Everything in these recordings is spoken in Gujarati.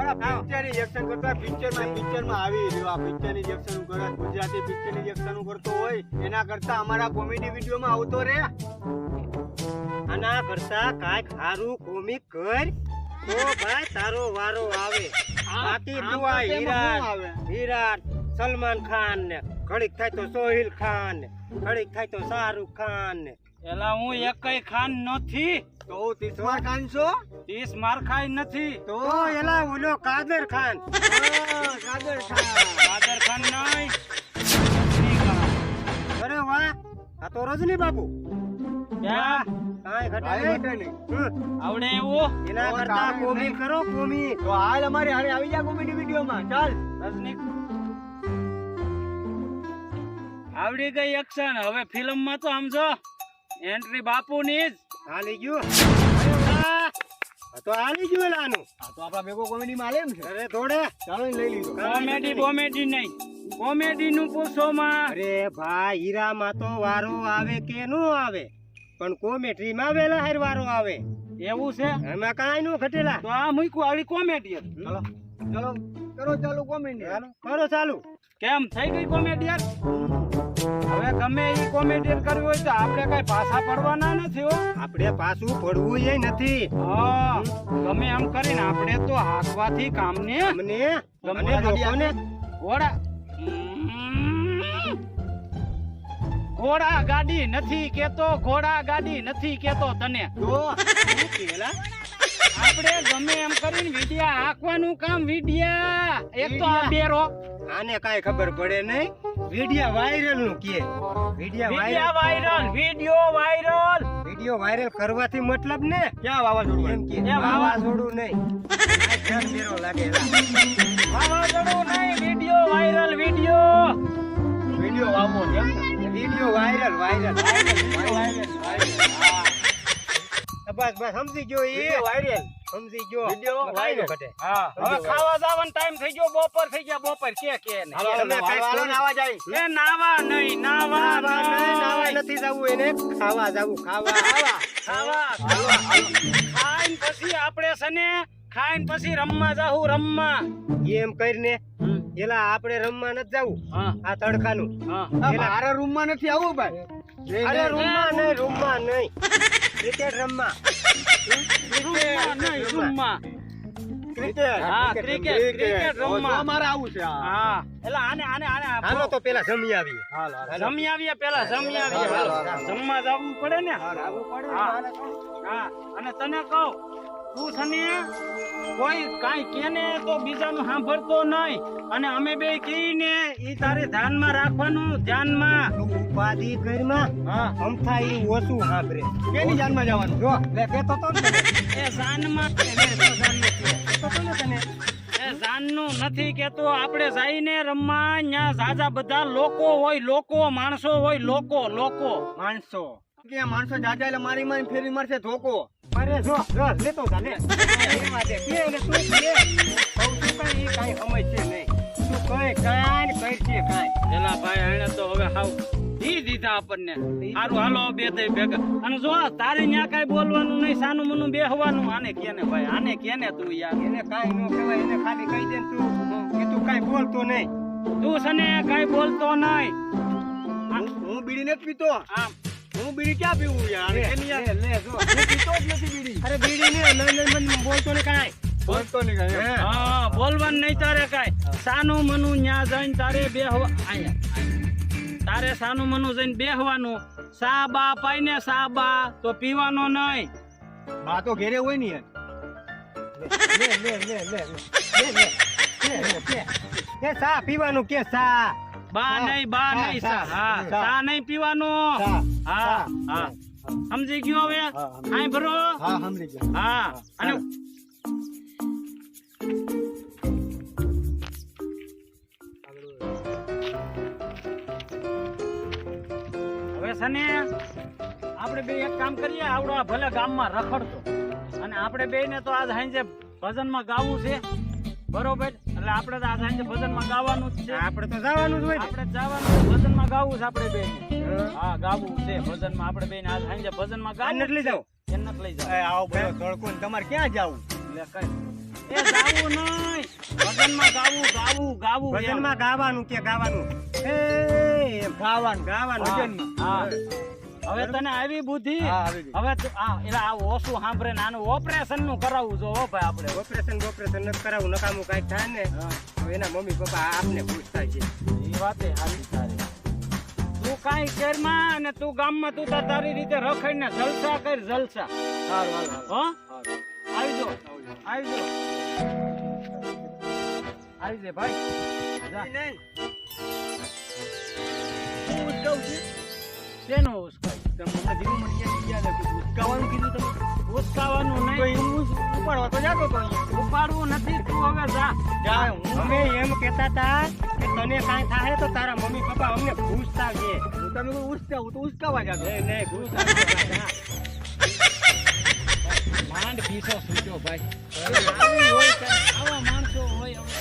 પિક્ચરની એક્શન કરતા પિક્ચરમાં આવી રહ્યો. આ પિક્ચરની એક્શન કરે, ગુજરાતી પિક્ચરની એક્શન કરતો હોય એના કરતા અમારા કોમેડી વિડીયોમાં આવતો રે. આના કરતા કાંઈક સારું કોમિક કર તો ભાઈ તારો વારો આવે. બાકી તું આ વિરાટ સલમાન ખાન ને ઘડીક થાય તો સોહિલ ખાન ને ઘડીક થાય તો શાહરુખ ખાન ને. એલા હું એકય ખાન નથી. તો 30 માર ખાન છો? 30 માર ખાઈ નથી. તો એલા ઓલો કાદર ખાન. કાદર ખાન નહીં. અરે વાહ, આ તો રજની બાબુ. ક્યાં કાંઈ ઘટે નહીં. આવડે એવું એના કરતા કોમિક કરો કોમિક. તો હાલ અમારી હારે આવી જા કોમેડી વિડીયોમાં. ચાલ રજની આવડી ગઈ એક્શન. હવે ફિલ્મ માં તો સમજો એન્ટ્રી બાપુની જ. હાલી ગયું. તો હાલી ગયું એલાનું. આ તો આપણા ભેગો કોમેડીમાં આલે એમ છે. અરે થોડે ચાલો ને લઈ લીધો. કોમેડી નહીં, કોમેડી નું પૂછો માં. અરે ભાઈ હીરામાં તો વારો આવે કે નો આવે, પણ કોમેડી માં વેલા હાર વારો આવે. એવું છે? એમાં કાંઈ નો ઘટેલા. તો આ મૂક્યું આવડી કોમેડી. ચાલો ચાલો કરો ચાલુ કોમેડી. કરો ચાલુ. કેમ થઈ ગઈ કોમેડિયન? હવે ગમે એ કોમેડિયન કરવી હોય તો આપણે કઈ પાછા પડવાના નથી હો. આપણે પાછું પડવું એ નથી. હા, ગમે એમ કરીને આપણે તો હાંકવાથી કામને અમને લોકોને ઘોડા ગાડી નથી કેતો, ઘોડા ગાડી નથી કેતો તને. તો પેલા આપણે ગમે એમ કરીને વિડિયા હાંકવાનું કામ. વિડિયા એક તો આ બેરો આને કાંઈ ખબર પડે નહીં. વિડિયા વાયરલ નું કે વિડિયો વાયરલ કરવાથી મતલબ ને ક્યાં વાવાઝોડું એમ કે એ વાવાઝોડું નહીં. આ ધ્યાન બેરો લાગે. વાવાઝોડું નહીં, વિડિયો વાયરલ. વિડીયો વાવો ને એમ ને? વિડિયો વાયરલ બસ સમજી ગયો. એ વાયરલ સમજી ગયો. Video viral. ઘટે. હા, હવે ખાવા જવાનો ટાઈમ થઈ ગયો. બપોર થઈ ગયા. બપોર કે ને હાલો હાલો હાલો નાવા જાય. એ નાવા નહીં, નાવા નાવા નથી જવું, એને ખાવા જવું. ખાવા ખાઈને પછી આપણે સને ખાઈને પછી રમવા જાહુ. રમવા એમ કરીને એલા આપણે રમવા નથી જવું. હા આ તડકાનું. હા મારા રૂમમાં નથી આવું ભાઈ. અરે રૂમમાં નહીં ક્રિકેટ રમવા. ક્રિકેટ હા ક્રિકેટ રમવા મારે આવું છે. હા એટલે આને હાલો તો પેલા જમી આવીએ. જમી આવીએ. પેલા જમી આવીએ. હાલો. જમવા જવું પડે ને. હા અને તને કહું, તું છે કોઈ કાંઈ કેને તો બીજાનું સાંભળતો નહીં. અને અમે બે કહીને ઈ તારે ધ્યાનમાં રાખવાનું. ધ્યાનમાં ઉપાધિ ઘરમાં હા અમથા ઈ ઓછું સાંભળે. કેની જાનમાં જવાનું? જો લે કેતો તો ને તને. એ જાનમાં એ જાનનું નથી કેતો. આપણે જઈને રમવા. ન્યા જાજા બધા લોકો હોય, લોકો માણસો હોય, લોકો માણસો કે માણસો જાજા એટલે મારી ફેરી મારશે ધોકો. અરે જો લેતો જા લે. એવા દે કે એને તું કે કહું છું કાંઈ ઈ કાંઈ સમજશે નહીં. તું કાંઈ કરશે કાંઈ. એલા ભાઈ એને તો હવે હાવ ઈ દીધા આપણને. સારું હાલો બે થઈ ભેગા. અને જો તારે ન્યા કાંઈ બોલવાનું નહીં, સાનું મનું બેહવાનું. આને કેને ભાઈ, આને કેને તું યાર. એને કાંઈ ન કહેવાય. એને ખાલી કહી દે ને તું કે તું કાંઈ બોલતો નહીં. તું સને કાંઈ બોલતો નહીં. હું બીડી નથી પીતો. આમ હું બીડી ક્યાં પીવું યાર? એની યાર લે જો હું પીતો જ નથી બીડી. અરે બીડી ને મને બોલતો ને કાંઈ. બોલતો નહીં કાંઈ એમ. હા બોલવાનું નહીં તારે કાંઈ. સાનું મનું ન્યા જઈને તારે બેહવા. અહીંયા તારે સાનું મનું જઈને બેહવાનું. સા બા પાઈ ને સા બા તો પીવાનો નહીં. બા તો ઘેરે હોય ને યાર. કે સા પીવાનું કે સા. બા નહીં સા. હા સા નહીં પીવાનું. હા હા સમજી ગયો હવે. આય ભરો. હા સમજી ગયા. હા અને હવે સને આપણે બે એક કામ કરીએ. આવડો આ ભલે ગામમાં રખડતો અને આપણે બે ને તો આજ હાંજે ભજનમાં ગાવું છે. બરોબર? એટલે આપણે તો આજ હાંજે ભજનમાં ગાવાનું જ છે. આપણે તો જવાનું જ હોય ને. આપણે જવાનું ભજનમાં ગાવું છે આપણે બે. હા ગાવું છે ભજનમાં. આપણે બે આજ સાંજે ભજનમાં ગાવું. આને લઈ જાઓ. એને લઈ જાવ. આવો બધો તડકો ને તમારે ક્યાં જાવું? એટલે કઈ એ ગાવું નહીં, ભજનમાં ગાવું. ભજનમાં ગાવાનું કે ગાવાનું એ એમ. ગાવાનું હા. હવે તને આવી બુદ્ધિ, હા, આવી ગઈ. હવે એટલે આ ઓછું સાંભળે ને આનું ઓપરેશન નું કરાવવું જો હો ભાઈ આપણે. ઓપરેશન ન કરાવું નકામું કાંઈક થાય ને તો એના મમ્મી પપ્પા આપને ખુશ થાય છે. એ વાતે સાચી તારી. તું કાંઈ કરમાં અને તું ગામમાં તું તારી રીતે રખાઈને જલસા કર, જલસા. હો આવી જો ભાઈ જા. શેનો ઉસકાવાનું નહીં, ઉપાડવું નથી. તું હવે જા. અમે એમ કહેતા હતા કે તને કાંઈ થાય તો તારા મમ્મી પપ્પા અમને ખુશ થાવજે. તમે ઉસકાવા જાતો. નહીં ખુશ થાવજે. માંડ પીસો સૂચો ભાઈ. આવી હોય કે આવા માણસો હોય હવે.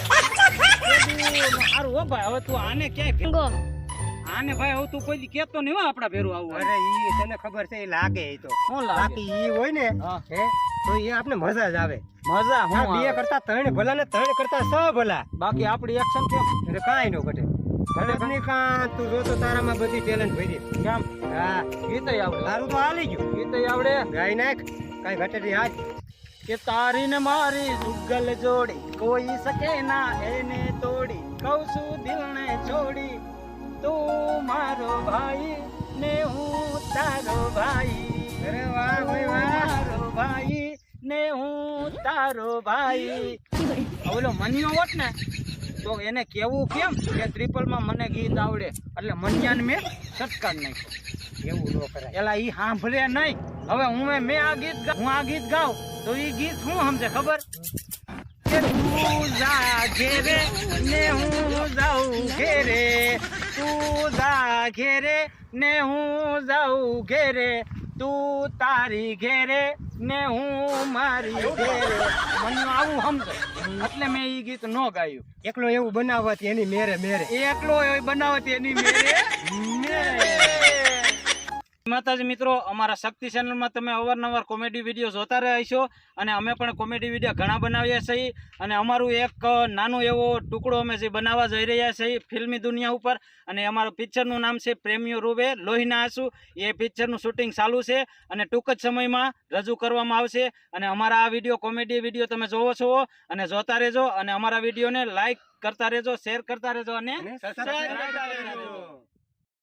સારું હો ભાઈ, હવે તું આને ક્યાંય આને ભાઈ હવે તું કોઈ દી કેતો નહીં હો આપડા ભેરું આવું. અરે ઈ તને ખબર છે ઈ લાગે ઈ તો. શું લાગે? બાકી ઈ હોય ને હા. હે તો ઈ આપણે મજા જ આવે. મજા હા, હું બે કરતા ત્રણ ભલા ને ત્રણ કરતા સો ભલા. બાકી આપડી એક્શન કેમ એટલે કાંઈ નો ઘટે. રજનીકાંત તું જો તો તારામાં બધી ટેલેન્ટ ભરી. કેમ હા ગીત આવડે, તારું તો હાલી ગયું. ગીત આવડે ગાઈ નાખ કાંઈ ઘટે નહીં. હાલ કે તારી ને મારી જુગલ જોડી કોઈ શકે ના એને તોડી. કહું છું દિલ ને છોડી, તું મારો ભાઈ ને હું તારો ભાઈ. અરે વાહ ભાઈ વાહ. મારો ભાઈ ને હું તારો ભાઈ. ઓલો મનિયો હોત ને તો એને કેવું કેમ કે ટ્રિપલમાં મને ગીત આવડે એટલે મનિયાને મેં સત્કાર નાખ્યો. એવું ન કરાય. એલા ઈ સાંભળે નહીં. હવે હું આ ગીત ગાઉં તો ઈ ગીત શું સમજે ખબર? કે તું જા ઘેરે ને હું જાઉં ઘેરે, તું જા ઘેરે ને હું જાઉં ઘેરે, તું તારી ઘેરે ને હું મારી ઘેરે. મને આવું સમજે એટલે મેં ઈ ગીત ન ગાયું. એકલો એવું બનાવવાથી એની મેરે એકલો બનાવતી એની મેરે માતાજી મિત્રો, અમારા શક્તિ ચેનલમાં તમે અવારનવાર કોમેડી વિડીયો જોતા રહ્યા છો અને અમે પણ કોમેડી વિડીયો ઘણા બનાવીએ છીએ અને અમારું એક નાનો એવો ટુકડો અમે જે બનાવવા જઈ રહ્યા છીએ ફિલ્મી દુનિયા ઉપર. અને અમારું પિક્ચરનું નામ છે પ્રેમીઓ રૂબે લોહીના આંસુ. એ પિક્ચરનું શૂટિંગ ચાલુ છે અને ટૂંક જ સમયમાં રજૂ કરવામાં આવશે. અને અમારા આ વિડીયો કોમેડી વિડીયો તમે જોવો છો અને જોતા રહેજો અને અમારા વિડીયોને લાઈક કરતા રહેજો, શેર કરતા રહેજો અને સબસ્ક્રાઇબ કરતા રહેજો.